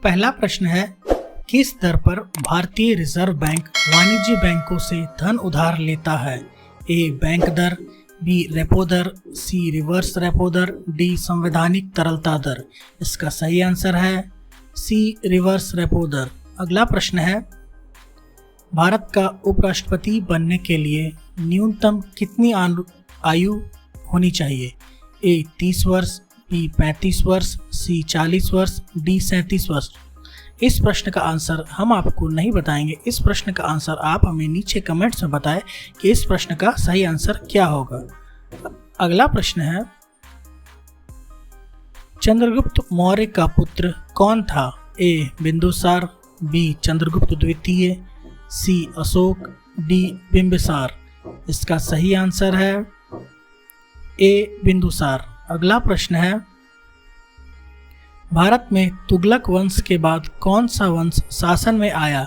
पहला प्रश्न है, किस दर पर भारतीय रिजर्व बैंक वाणिज्य बैंकों से धन उधार लेता है? ए बैंक दर, बी रेपो दर, सी रिवर्स रेपो दर, डी संवैधानिक तरलता दर। इसका सही आंसर है सी रिवर्स रेपो दर। अगला प्रश्न है, भारत का उपराष्ट्रपति बनने के लिए न्यूनतम कितनी आयु होनी चाहिए? ए 30 वर्ष, बी 35 वर्ष, सी 40 वर्ष, डी 37 वर्ष। इस प्रश्न का आंसर हम आपको नहीं बताएंगे। इस प्रश्न का आंसर आप हमें नीचे कमेंट्स में बताएं कि इस प्रश्न का सही आंसर क्या होगा। अगला प्रश्न है, चंद्रगुप्त मौर्य का पुत्र कौन था? ए बिंदुसार, बी चंद्रगुप्त द्वितीय, सी अशोक, डी बिंबिसार। इसका सही आंसर है ए बिंदुसार। अगला प्रश्न है, भारत में तुगलक वंश के बाद कौन सा वंश शासन में आया?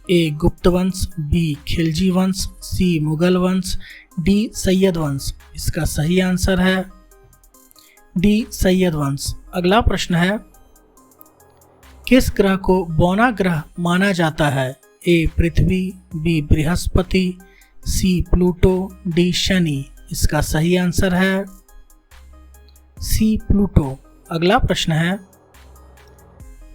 ए गुप्त वंश, बी खिलजी वंश, सी मुगल वंश, डी सैयद वंश। इसका सही आंसर है डी सैयद वंश। अगला प्रश्न है, किस ग्रह को बौना ग्रह माना जाता है? ए पृथ्वी, बी बृहस्पति, सी प्लूटो, डी शनि। इसका सही आंसर है सी प्लूटो। अगला प्रश्न है,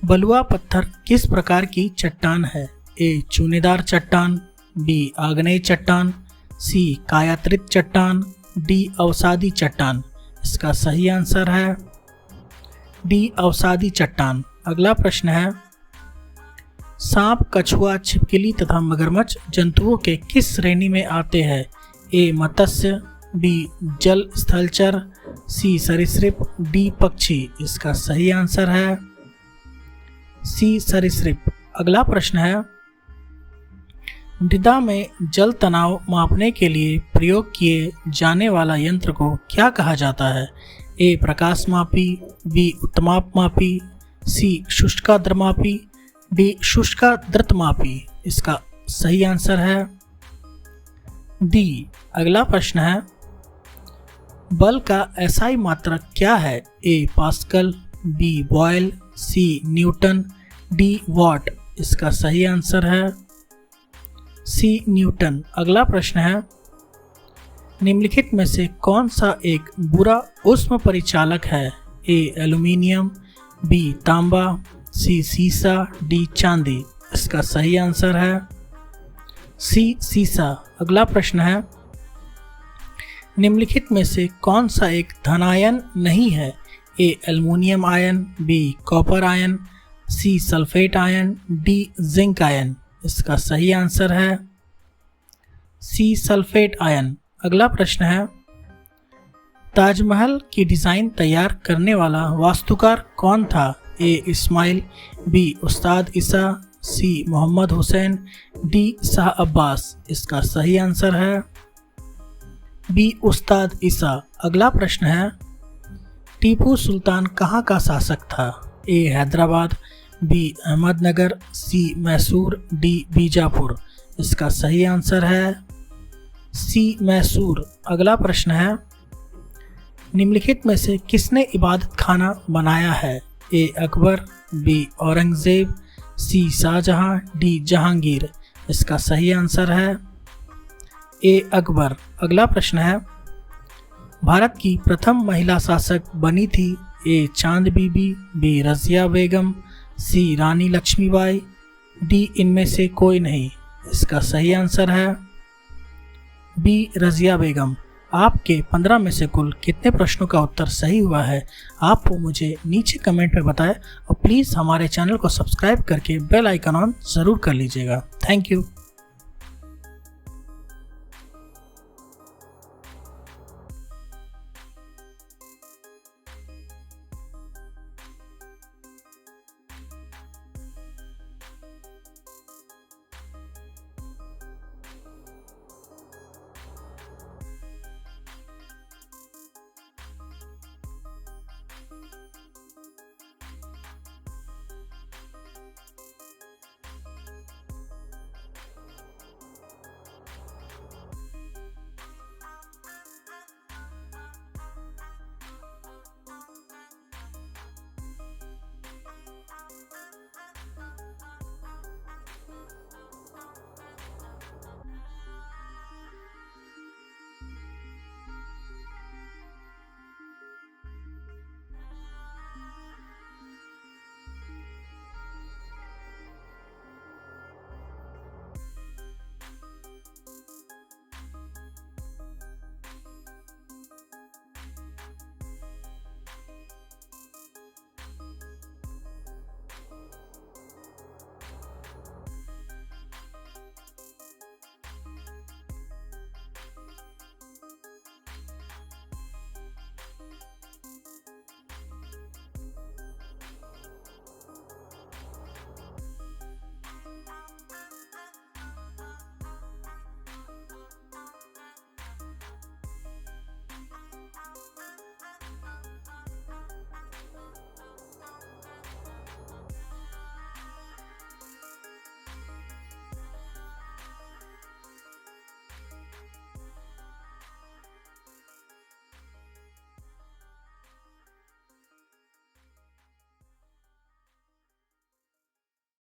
बलुआ पत्थर किस प्रकार की चट्टान है? ए चूनेदार चट्टान, बी आग्नेय चट्टान, सी कायात्रित चट्टान, डी अवसादी चट्टान। इसका सही आंसर है डी अवसादी चट्टान। अगला प्रश्न है, सांप, कछुआ, छिपकली तथा मगरमच्छ जंतुओं के किस श्रेणी में आते हैं? ए मत्स्य, बी जल स्थलचर, सी सरीसृप, डी पक्षी। इसका सही आंसर है सी सरीसृप। अगला प्रश्न है, मृदा में जल तनाव मापने के लिए प्रयोग किए जाने वाला यंत्र को क्या कहा जाता है? ए प्रकाशमापी, बी उत्तमापमापी, सी शुष्काद्रमापी, डी शुष्काद्रतमापी। इसका सही आंसर है डी। अगला प्रश्न है, बल का एसआई मात्रक क्या है? A pascal, B Boyle, C newton, D watt. इसका सही आंसर है सी न्यूटन। अगला प्रश्न है, निम्नलिखित में से कौन सा एक बुरा ऊष्म परिचालक है? ए एल्यूमिनियम, बी तांबा, सी सीसा, डी चांदी। इसका सही आंसर है सी सीसा। अगला प्रश्न है, निम्नलिखित में से कौन सा एक धनायन नहीं है? A aluminium ion, B copper ion, C sulphate ion, D zinc ion. इसका सही आंसर है सी सल्फेट आयन। अगला प्रश्न है, ताजमहल की डिज़ाइन तैयार करने वाला वास्तुकार कौन था? ए इस्माइल, बी उस्ताद ईसा, सी मोहम्मद हुसैन, डी शाह अब्बास। इसका सही आंसर है बी उस्ताद ईसा। अगला प्रश्न है, टीपू सुल्तान कहाँ का शासक था? ए हैदराबाद, बी अहमदनगर, सी मैसूर, डी बीजापुर। इसका सही आंसर है सी मैसूर। अगला प्रश्न है, निम्नलिखित में से किसने इबादत खाना बनाया है? ए अकबर, बी औरंगजेब, सी शाहजहां, डी जहांगीर। इसका सही आंसर है ए अकबर। अगला प्रश्न है, भारत की प्रथम महिला शासक बनी थी? ए चांद बीबी, बी रजिया बेगम, सी रानी लक्ष्मीबाई, डी इनमें से कोई नहीं। इसका सही आंसर है बी रजिया बेगम। आपके 15 में से कुल कितने प्रश्नों का उत्तर सही हुआ है आप मुझे नीचे कमेंट में बताएं और प्लीज़ हमारे चैनल को सब्सक्राइब करके बेल आइकन ऑन ज़रूर कर लीजिएगा। Thank you.